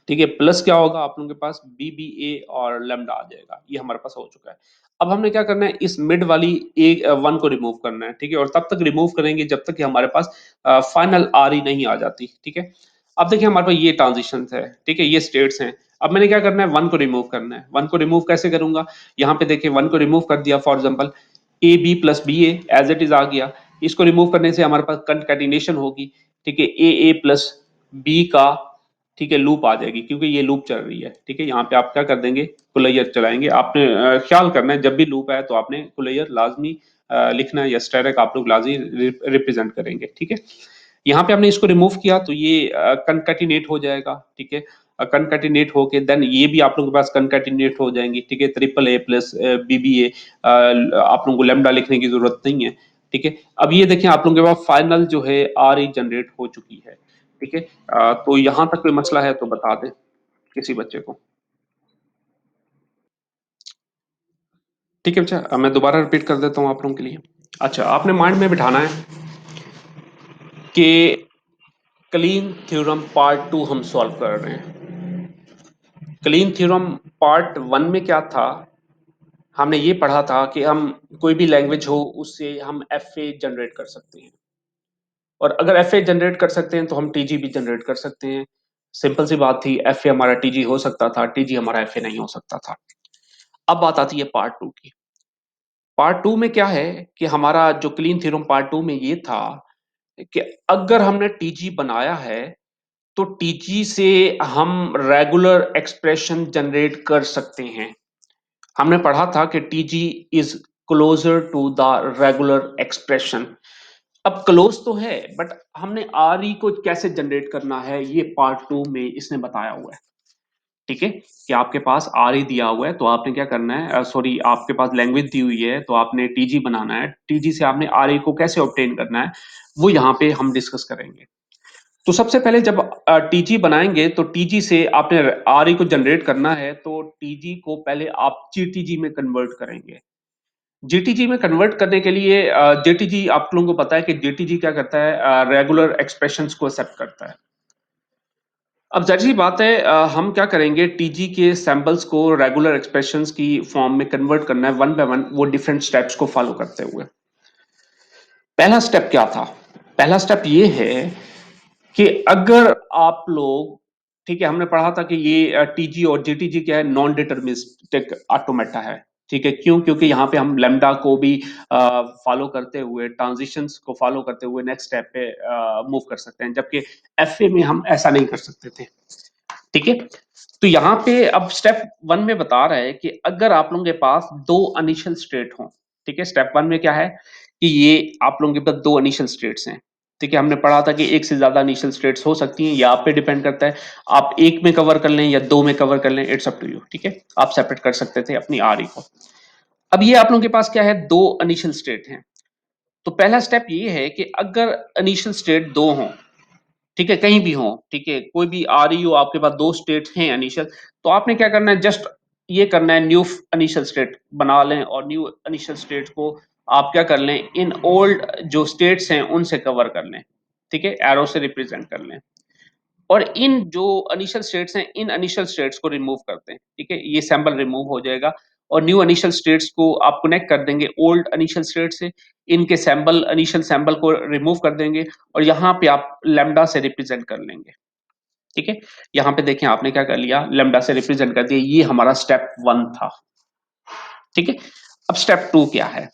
ठीक है, प्लस क्या होगा आप लोगों के पास, बी बी ए और लेमडा आ जाएगा, ये हमारे पास हो चुका है। अब हमने क्या करना है, इस मिड वाली एक वन को रिमूव करना है, ठीक है, और तब तक रिमूव करेंगे जब तक कि हमारे पास फाइनल आर ही नहीं आ जाती, ठीक है। अब देखिए हमारे पास ये ट्रांजिशन है, ठीक है, ये स्टेट्स हैं। अब मैंने क्या करना है, वन को रिमूव करना है। वन को रिमूव कैसे करूंगा, यहाँ पे देखिए वन को रिमूव कर दिया, for example A B plus B A as it is आ गया। इसको रिमूव करने से हमारे पास कंकैटिनेशन होगी, ठीक है, ए प्लस बी का, ठीक है, लूप आ जाएगी, क्योंकि ये लूप चल रही है, ठीक है। यहाँ पे आप क्या कर देंगे, कुलैयर चलाएंगे। आपने ख्याल करना है जब भी लूप है तो आपने कुलैयर लाजमी लिखना है, या स्टैटिक आप लोग लाजमी रिप्रेजेंट करेंगे, ठीक है। यहाँ पे हमने इसको रिमूव किया तो ये कंकैटिनेट हो जाएगा, ठीक है। कंकैटिनेट होके देन ये भी आप लोगों के पास कंकैटिनेट हो जाएंगी, ठीक है, ट्रिपल ए प्लस बीबीए, आप लोगों को लेमडा लिखने की जरूरत नहीं है, ठीक है। अब ये देखिए आप लोगों के पास फाइनल जो है आर ई जनरेट हो चुकी है, ठीक है। तो यहाँ तक कोई मसला है तो बता दें किसी बच्चे को, ठीक है। अच्छा मैं दोबारा रिपीट कर देता हूँ आप लोगों के लिए। अच्छा, आपने माइंड में बिठाना है कि क्लीन थ्योरम पार्ट टू हम सॉल्व कर रहे हैं। क्लीन थ्योरम पार्ट वन में क्या था, हमने ये पढ़ा था कि हम कोई भी लैंग्वेज हो उससे हम एफ ए जनरेट कर सकते हैं, और अगर एफ ए जनरेट कर सकते हैं तो हम टीजी भी जनरेट कर सकते हैं। सिंपल सी बात थी, एफ ए हमारा टीजी हो सकता था, टीजी हमारा एफ ए नहीं हो सकता था। अब बात आती है पार्ट टू की। पार्ट टू में क्या है कि हमारा जो क्लीन थ्योरम पार्ट टू में ये था कि अगर हमने टीजी बनाया है तो टीजी से हम रेगुलर एक्सप्रेशन जनरेट कर सकते हैं। हमने पढ़ा था कि TG is closer to the regular expression. अब क्लोज तो है, बट हमने आर ई को कैसे जनरेट करना है ये पार्ट टू में इसने बताया हुआ है, ठीक है। कि आपके पास आर ई दिया हुआ है तो आपने क्या करना है, सॉरी आपके पास लैंग्वेज दी हुई है तो आपने टीजी बनाना है, टीजी से आपने आर ई को कैसे ऑब्टेन करना है वो यहाँ पे हम डिस्कस करेंगे। तो सबसे पहले जब टीजी बनाएंगे तो टीजी से आपने आर ई को जनरेट करना है, तो टीजी को पहले आप जीटीजी में कन्वर्ट करेंगे। जीटीजी में कन्वर्ट करने के लिए जीटीजी आप लोगों को पता है कि जीटीजी क्या करता है, रेगुलर एक्सप्रेशंस को एक्सेप्ट करता है। अब जाहिर सी बात है, हम क्या करेंगे, टीजी के सैंपल्स को रेगुलर एक्सप्रेशंस की फॉर्म में कन्वर्ट करना है वन बाय वन, वो डिफरेंट स्टेप्स को फॉलो करते हुए। पहला स्टेप क्या था, पहला स्टेप ये है कि अगर आप लोग, ठीक है, हमने पढ़ा था कि ये टीजी और जीटीजी क्या है, नॉन डिटरमिनिस्टिक ऑटोमेटा है, ठीक है। क्यों, क्योंकि यहाँ पे हम लेमडा को भी फॉलो करते हुए, ट्रांजिशंस को फॉलो करते हुए नेक्स्ट स्टेप पे मूव कर सकते हैं, जबकि एफए में हम ऐसा नहीं कर सकते थे, ठीक है। तो यहाँ पे अब स्टेप वन में बता रहा है कि अगर आप लोगों के पास दो इनिशियल स्टेट हो, ठीक है, स्टेप वन में क्या है कि ये आप लोगों के पास दो इनिशियल स्टेट्स हैं, ठीक है। हमने पढ़ा था कि एक से ज्यादा इनिशियल स्टेट्स हो सकती हैं, या आप पे डिपेंड करता है, आप एक में कवर कर लें या दो में कवर कर लें, इट्स अप टू यू, ठीक है। आप सेपरेट कर सकते थे अपनी आर ई को। अब ये आप लोगों के पास क्या है, दो इनिशियल स्टेट हैं। तो पहला स्टेप ये है कि अगर इनिशियल स्टेट दो हों, ठीक है, कहीं भी हो, ठीक है, कोई भी आ रही हो, आपके पास दो स्टेट हैं इनिशियल, तो आपने क्या करना है, जस्ट ये करना है, न्यू इनिशियल स्टेट बना लें, और न्यू इनिशियल स्टेट को आप क्या कर लें, इन ओल्ड जो स्टेट्स हैं उनसे कवर कर लें, ठीक है, एरो से रिप्रेजेंट कर लें, और इन जो इनिशियल स्टेट्स हैं इन इनिशियल स्टेट्स को रिमूव करते हैं, ठीक है, ये सैंपल रिमूव हो जाएगा, और न्यू इनिशियल स्टेट्स को आप कनेक्ट कर देंगे ओल्ड इनिशियल स्टेट से, इनके सैंपल इनिशियल सैंपल को रिमूव कर देंगे, और यहाँ पे आप लैम्डा से रिप्रेजेंट कर लेंगे, ठीक है, यहाँ पे देखें आपने क्या कर लिया, लैम्ब्डा से रिप्रेजेंट कर दिया, ये हमारा स्टेप 1 था। ठीक है, अब स्टेप 2 क्या है?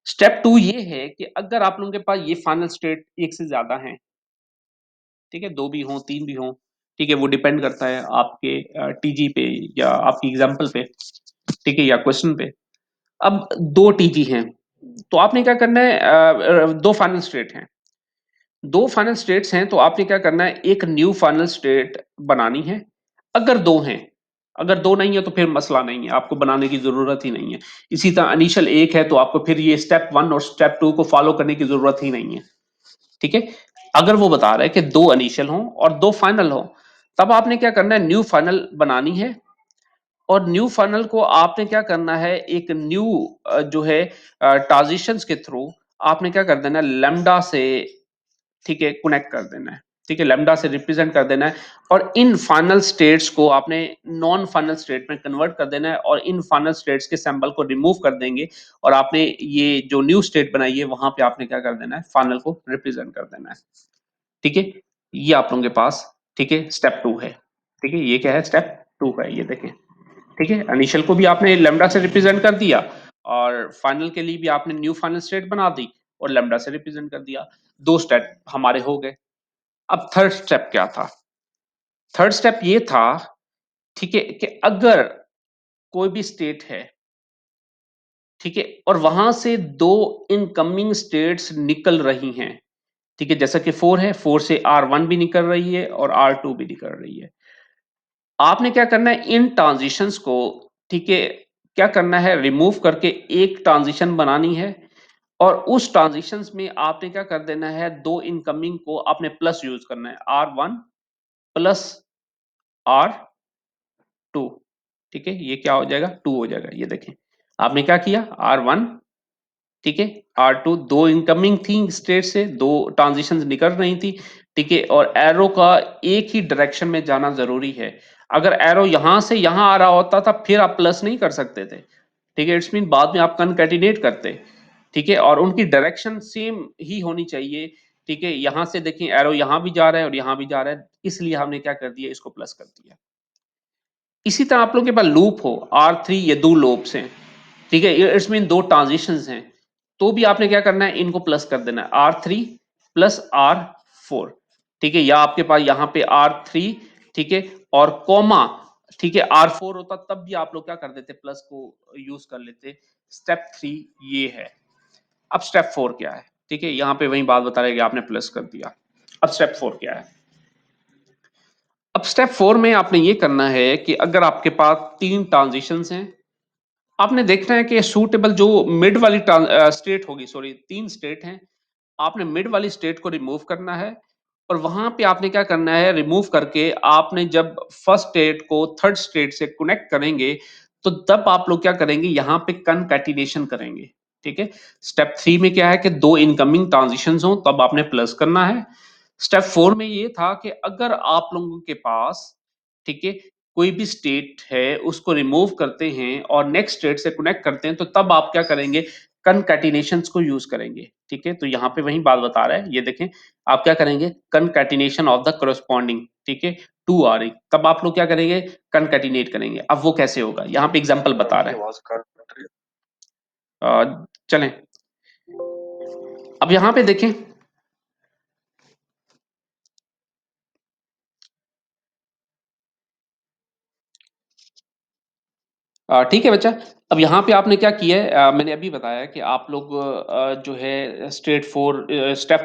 स्टेप 2 ये है कि अगर आप लोगों के पास ये फाइनल स्टेट एक से ज्यादा हैं, ठीक है, 2 भी हों, 3 भी हों, ठीक है, वो डिपेंड करता है आपके टीजी पे या आपकी एग्जाम्पल पे, ठीक है, या क्वेश्चन पे। अब 2 टीजी हैं, तो आपने क्या करना है, 2 फाइनल स्टेट हैं, 2 फाइनल स्टेट्स हैं, तो आपने क्या करना है, एक न्यू फाइनल स्टेट बनानी है। अगर 2 हैं, अगर 2 नहीं है तो फिर मसला नहीं है, आपको बनाने की ज़रूरत ही नहीं है। इसी तरह इनिशियल 1 है तो आपको फिर ये स्टेप 1 और स्टेप 2 को फॉलो करने की ज़रूरत ही नहीं है। ठीक है? अगर वो बता रहा है कि 2 इनिशियल हों और 2 फाइनल हों, तब आपने क्या करना है, न्यू फाइनल बनानी है और न्यू फाइनल को आपने क्या करना है, एक न्यू जो है ट्रांजिशंस के थ्रू आपने क्या कर देना है, लैम्ब्डा से, ठीक है, कनेक्ट कर देना है। ठीक है, लैम्ब्डा से रिप्रेजेंट कर देना है और इन फाइनल स्टेट्स को आपने नॉन फाइनल स्टेट में कन्वर्ट कर देना है और इन फाइनल स्टेट्स के सिंबल को रिमूव कर देंगे और आपने ये जो न्यू स्टेट बनाई है वहां पे आपने क्या कर देना है, फाइनल को रिप्रेजेंट कर देना है। ठीक है, ये आप लोगों के पास, ठीक है, स्टेप 2 है। ठीक है, ये क्या है, स्टेप 2 का है, ये देखें। ठीक है, इनिशियल को भी आपने लैम्ब्डा से रिप्रेजेंट कर दिया और फाइनल के लिए भी आपने न्यू फाइनल स्टेट बना दी और लैम्ब्डा से रिप्रेजेंट कर दिया। 2 स्टेप हमारे हो गए। अब थर्ड स्टेप क्या था? थर्ड स्टेप ये था, ठीक है, कि अगर कोई भी स्टेट है, ठीक है, और वहां से 2 इनकमिंग स्टेट्स निकल रही हैं, ठीक है, जैसा कि 4 है, 4 से R1 भी निकल रही है और R2 भी निकल रही है। आपने क्या करना है, इन ट्रांजिशंस को, ठीक है, क्या करना है, रिमूव करके एक ट्रांजिशन बनानी है और उस ट्रांजिशंस में आपने क्या कर देना है, 2 इनकमिंग को आपने प्लस यूज करना है, R1 प्लस R2। ठीक है, ये क्या हो जाएगा, 2 हो जाएगा, ये देखें। आपने क्या किया, R1, ठीक है, R2, 2 इनकमिंग थी स्टेट से, 2 ट्रांजिशंस निकल रही थी, ठीक है, और एरो का एक ही डायरेक्शन में जाना जरूरी है। अगर एरो यहां से यहां आ रहा होता था फिर आप प्लस नहीं कर सकते थे। ठीक है, इट्स मीन बाद में आप कनकैटिनेट करते। ठीक है, और उनकी डायरेक्शन सेम ही होनी चाहिए। ठीक है, यहां से देखें एरो यहां भी जा रहा है और यहां भी जा रहा है, इसलिए हमने क्या कर दिया, इसको प्लस कर दिया। इसी तरह आप लोगों के पास लूप हो, R3 ये 2 लूप्स हैं, ठीक है, इट्स मीन 2 ट्रांजिशंस हैं, तो भी आपने क्या करना है, इनको प्लस कर देना है, R3 प्लस R4। ठीक है, या आपके पास यहाँ पे R3, ठीक है, और कॉमा, ठीक है, R4 होता तब भी आप लोग क्या कर देते, प्लस को यूज कर लेते। स्टेप 3 ये है। अब स्टेप 4 क्या है? ठीक है, यहाँ पे वही बात बता रहे कि आपने प्लस कर दिया। अब स्टेप 4 क्या है? अब स्टेप 4 में आपने ये करना है कि अगर आपके पास 3 ट्रांजिशंस हैं, आपने देखना है कि सूटेबल जो मिड वाली स्टेट होगी, सॉरी 3 स्टेट हैं, आपने मिड वाली स्टेट को रिमूव करना है और वहां पे आपने क्या करना है, रिमूव करके आपने जब फर्स्ट स्टेट को थर्ड स्टेट से कनेक्ट करेंगे तो तब आप लोग क्या करेंगे, यहाँ पे कनकैटिनेशन करेंगे। ठीक है, स्टेप 3 में क्या है कि 2 इनकमिंग ट्रांजिशंस हो तब आपने प्लस करना है। स्टेप 4 में ये था कि अगर आप लोगों के पास, ठीक है, कोई भी स्टेट है उसको रिमूव करते हैं और नेक्स्ट स्टेट से कनेक्ट करते हैं तो तब आप क्या करेंगे, कनकैटिनेशंस को यूज करेंगे। ठीक है, तो यहाँ पे वही बात बता रहा है, ये देखें, आप क्या करेंगे, कनकैटिनेशन ऑफ द करस्पॉन्डिंग, ठीक है, 2 आ रही, तब आप लोग क्या करेंगे, कनकैटिनेट करेंगे। अब वो कैसे होगा, यहाँ पे एग्जांपल बता रहा है। चलें, अब यहाँ पे देखें, ठीक है बच्चा। अब यहाँ पे आपने क्या किया है, मैंने अभी बताया कि आप लोग जो है स्टेप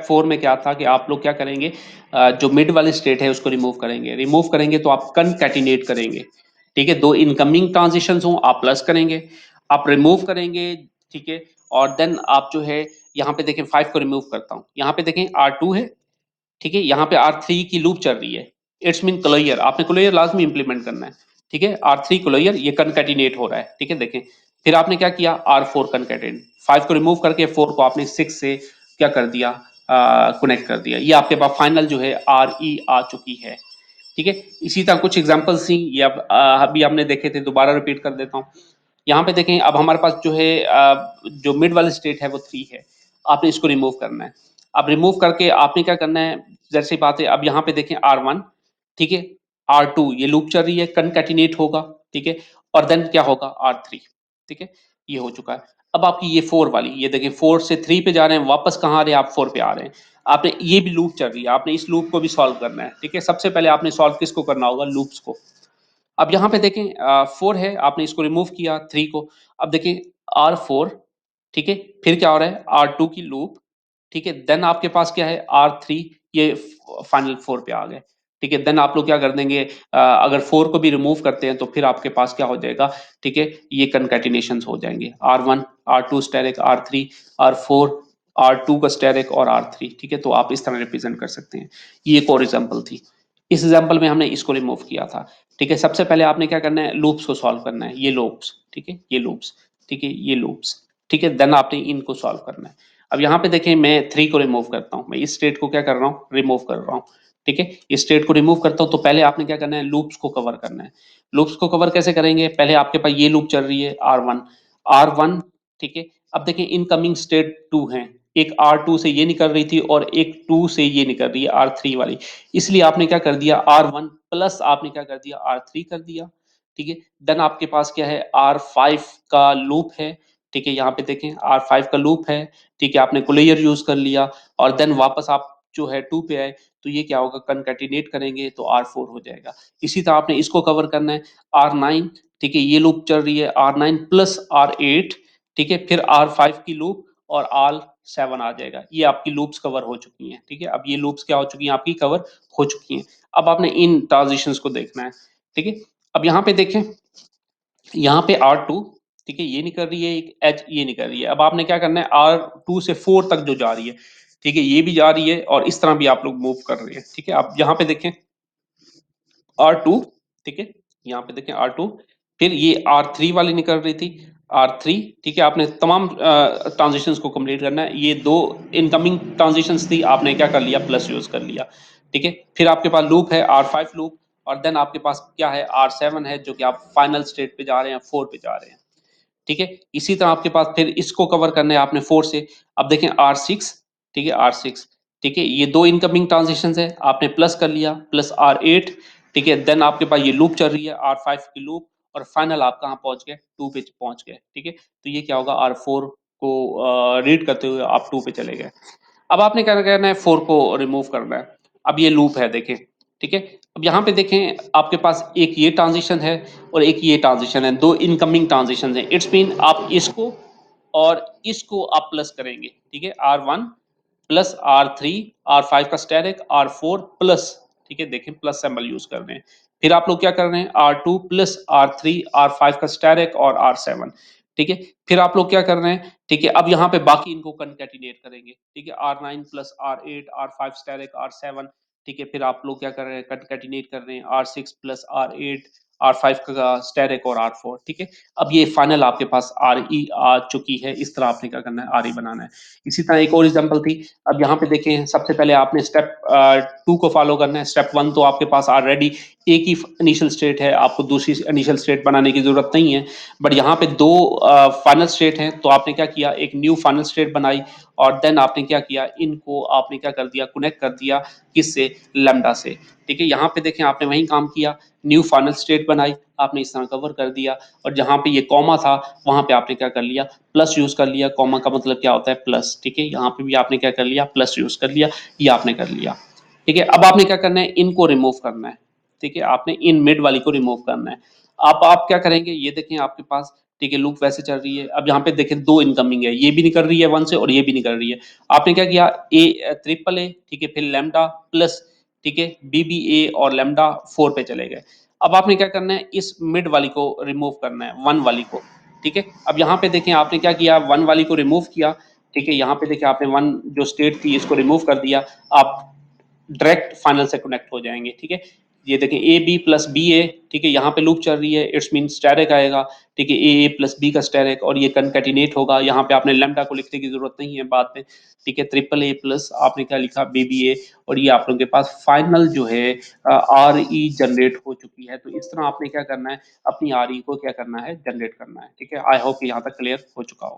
4 में क्या था कि आप लोग क्या करेंगे, जो मिड वाली स्टेट है उसको रिमूव करेंगे, रिमूव करेंगे तो आप कनकैटिनेट करेंगे। ठीक है, 2 इनकमिंग ट्रांजिशंस हो आप प्लस करेंगे, आप रिमूव करेंगे, ठीक है, और देन आप जो है यहाँ पे देखें 5 को रिमूव करता हूँ, यहाँ पे देखें R2 है, ठीक है, यहाँ पे R3 की लूप चल रही है, इट्स मीन क्लोजर, आपने क्लोजर लाजमी इंप्लीमेंट करना है। ठीक है, R3 क्लोजर, ये कनकैटिनेट हो रहा है। ठीक है, देखें, फिर आपने क्या किया, R4 कनकैटिनेट, 5 को रिमूव करके 4 को आपने 6 से क्या कर दिया, कनेक्ट कर दिया, ये आपके पास फाइनल जो है RE आ चुकी है। ठीक है, इसी तरह कुछ एग्जांपल्स थी, ये अब अभी हमने देखे थे, दोबारा रिपीट कर देता हूँ। यहाँ पे देखें, अब हमारे पास जो है जो मिड वाली स्टेट है वो 3 है, आपने इसको रिमूव करना है। अब रिमूव करके आपने क्या करना है, जैसी बात है, अब यहाँ पे देखें R1, ठीक है, R2 ये लूप चल रही है, कनकैटिनेट होगा, ठीक है, और देन क्या होगा R3, ठीक है, ये हो चुका है। अब आपकी ये 4 वाली, ये देखिए 4 से 3 पे जा रहे हैं, वापस कहाँ आ रहे हैं आप 4 पे आ रहे हैं। आपने ये भी लूप चल रही है, आपने इस लूप को भी सॉल्व करना है, ठीक है। सबसे पहले आपने सॉल्व किसको करना होगा? लूप्स को। अब यहाँ पे देखें 4 है, आपने इसको रिमूव किया 3 को। अब देखें R4, ठीक है, फिर क्या हो रहा है R2 की लूप, ठीक है, देन आपके पास क्या है R3, ये फाइनल 4 पे आ गए, ठीक है। देन आप लोग क्या कर देंगे, अगर 4 को भी रिमूव करते हैं तो फिर आपके पास क्या हो जाएगा, ठीक है, ये कंकैटिनेशंस हो जाएंगे, R1 R2 steric, R3 R4 R2 का स्टेरिक और R3, ठीक है। तो आप इस तरह रिप्रेजेंट कर सकते हैं। ये एक और एग्जांपल थी। इस एग्जांपल में हमने इसको रिमूव किया था, ठीक है। सबसे पहले आपने क्या करना है, लूप्स को सॉल्व करना है, ये लूप्स, ठीक है, ये लूप्स, ठीक है, ये लूप्स, ठीक है। देन आपने इनको सॉल्व करना है। अब यहाँ पे देखें मैं 3 को रिमूव करता हूँ, मैं इस स्टेट को क्या कर रहा हूँ, रिमूव कर रहा हूँ, ठीक है। इस स्टेट को रिमूव करता हूँ तो पहले आपने क्या करना है, लूप्स को कवर करना है। लूप्स को कवर कैसे करेंगे, पहले आपके पास ये लूप चल रही है R1, ठीक है। अब देखें इनकमिंग स्टेट 2 है, एक R2 से ये निकल रही थी और एक 2 से ये निकल रही है R3 वाली, इसलिए आपने क्या कर दिया R1 प्लस आपने क्या कर दिया R3 कर दिया, ठीक है। देन आपके पास क्या है R5 का लूप है, ठीक है, यहाँ पे देखें R5 का लूप है, ठीक है, आपने कोलेयर यूज कर लिया और देन वापस आप जो है 2 पे आए तो ये क्या होगा, कनकैटिनेट करेंगे तो R4 हो जाएगा। इसी तरह आपने इसको कवर करना है R9, ठीक है, ये लूप चल रही है R9 प्लस R8, ठीक है, फिर R5 की लूप और R7 आ जाएगा। ये आपकी लूप्स कवर हो चुकी हैं, ठीक है। अब ये लूप्स क्या हो चुकी हैं, आपकी कवर हो चुकी हैं। अब आपने इन ट्रांजिशंस को देखना है, ठीक है। अब यहाँ पे देखें, यहाँ पे R2, ठीक है, ये निकल रही है एक एच, ये निकल रही है। अब आपने क्या करना है, R2 से 4 तक जो जा रही है, ठीक है, ये भी जा रही है और इस तरह भी आप लोग मूव कर रहे हैं, ठीक है। अब यहाँ पे देखें R2, ठीक है, यहाँ पे देखें R2, फिर ये R3 वाली निकल रही थी R3, ठीक है। आपने तमाम ट्रांजिशंस को कंप्लीट करना है। ये दो इनकमिंग ट्रांजिशंस थी, आपने क्या कर लिया, प्लस यूज कर लिया, ठीक है। फिर आपके पास लूप है R5 लूप और देन आपके पास क्या है R7 है, जो कि आप फाइनल स्टेट पे जा रहे हैं, 4 पे जा रहे हैं, ठीक है। इसी तरह आपके पास फिर इसको कवर करना है आपने 4 से। अब देखें R6, ठीक है, R6, ठीक है, ये दो इनकमिंग ट्रांजिशंस है, आपने प्लस कर लिया प्लस R8, ठीक है। देन आपके पास ये लूप चल रही है R5 की लूप और फाइनल आप कहाँ पहुंच गए, 2 पे पहुंच गए, ठीक है। तो ये क्या होगा, R4 को रीड करते हुए आप 2 पे चले गए। अब आपने क्या करना है, 4 को रिमूव करना है। अब ये लूप है देखें, ठीक है। अब यहाँ पे देखें आपके पास एक ये ट्रांजिशन है और एक ये ट्रांजिशन है, दो इनकमिंग ट्रांजिशन है। इट्स मीन आप इसको और इसको आप प्लस करेंगे, ठीक है। R1 प्लस R3, R5 का स्टेरिक, R4 प्लस, ठीक है, देखें प्लस सिंबल यूज कर रहे हैं। फिर आप लोग क्या कर रहे हैं, R2 प्लस R3, R5 का स्टेरिक और R7, ठीक है। फिर आप लोग क्या कर रहे हैं, ठीक है। अब यहाँ पे बाकी इनको कंकैटिनेट करेंगे, ठीक है, R9 plus R8, R5 steric, R7, ठीक है। फिर आप लोग क्या कर रहे हैं, कंकैटिनेट कर रहे हैं R6 प्लस R8, R5 का स्टेरिक और R4, ठीक है। अब ये फाइनल आपके पास RE आ चुकी है। इस तरह आपने क्या करना है, RE बनाना है। इसी तरह एक और एग्जांपल थी। अब यहाँ पे देखें, सबसे पहले आपने स्टेप 2 को फॉलो करना है। स्टेप 1 तो आपके पास ऑलरेडी एक ही इनिशियल स्टेट है, आपको दूसरी इनिशियल स्टेट बनाने की जरूरत नहीं है। बट यहाँ पे दो फाइनल स्टेट हैं, तो आपने क्या किया, एक न्यू फाइनल स्टेट बनाई और देन आपने क्या किया, इनको आपने क्या कर दिया, कनेक्ट कर दिया, किससे, लैम्डा से, ठीक है। यहाँ पे देखें आपने वही काम किया, न्यू फाइनल स्टेट बनाई, आपने इस तरह कवर कर दिया और जहाँ पे ये कॉमा था वहां पे आपने क्या कर लिया, प्लस यूज कर लिया। कॉमा का मतलब क्या होता है, प्लस, ठीक है। यहाँ पे भी आपने क्या कर लिया, प्लस यूज कर लिया, ये आपने कर लिया, ठीक है। अब आपने क्या करना है, इनको रिमूव करना है, ठीक है। आपने इन मिड वाली को रिमूव करना है। आप क्या करेंगे, ये देखें आपके पास, ठीक है, लूप वैसे चल रही है। अब यहाँ पे देखें दो इनकमिंग है, ये भी निकल रही है 1 से और ये भी निकल रही है। आपने क्या किया, ए ट्रिपल ए, ठीक है, फिर लैम्डा प्लस, ठीक है, बीबीए और लैम्डा 4 पे चले गए। अब आपने क्या करना है, इस मिड वाली को रिमूव करना है, 1 वाली को, ठीक है। अब यहाँ पे देखें आपने क्या किया, 1 वाली को रिमूव किया, ठीक है। यहाँ पे देखें आपने 1 जो स्टेट थी इसको रिमूव कर दिया, आप डायरेक्ट फाइनल से कनेक्ट हो जाएंगे, ठीक है। ये देखें ए बी प्लस बी ए, ठीक है, यहाँ पे लूप चल रही है, इट्स मीन स्टैरिक आएगा, ठीक है, ए प्लस बी का स्टैरिक और ये कंकैटिनेट होगा। यहाँ पे आपने लैम्डा को लिखने की जरूरत नहीं है बाद में, ठीक है। ट्रिपल ए प्लस आपने क्या लिखा, बी बी ए, और ये आप लोगों के पास फाइनल जो है आर ई जनरेट हो चुकी है। तो इस तरह आपने क्या करना है, अपनी आर ई को क्या करना है, जनरेट करना है, ठीक है। आई होप यहाँ तक क्लियर हो चुका होगा।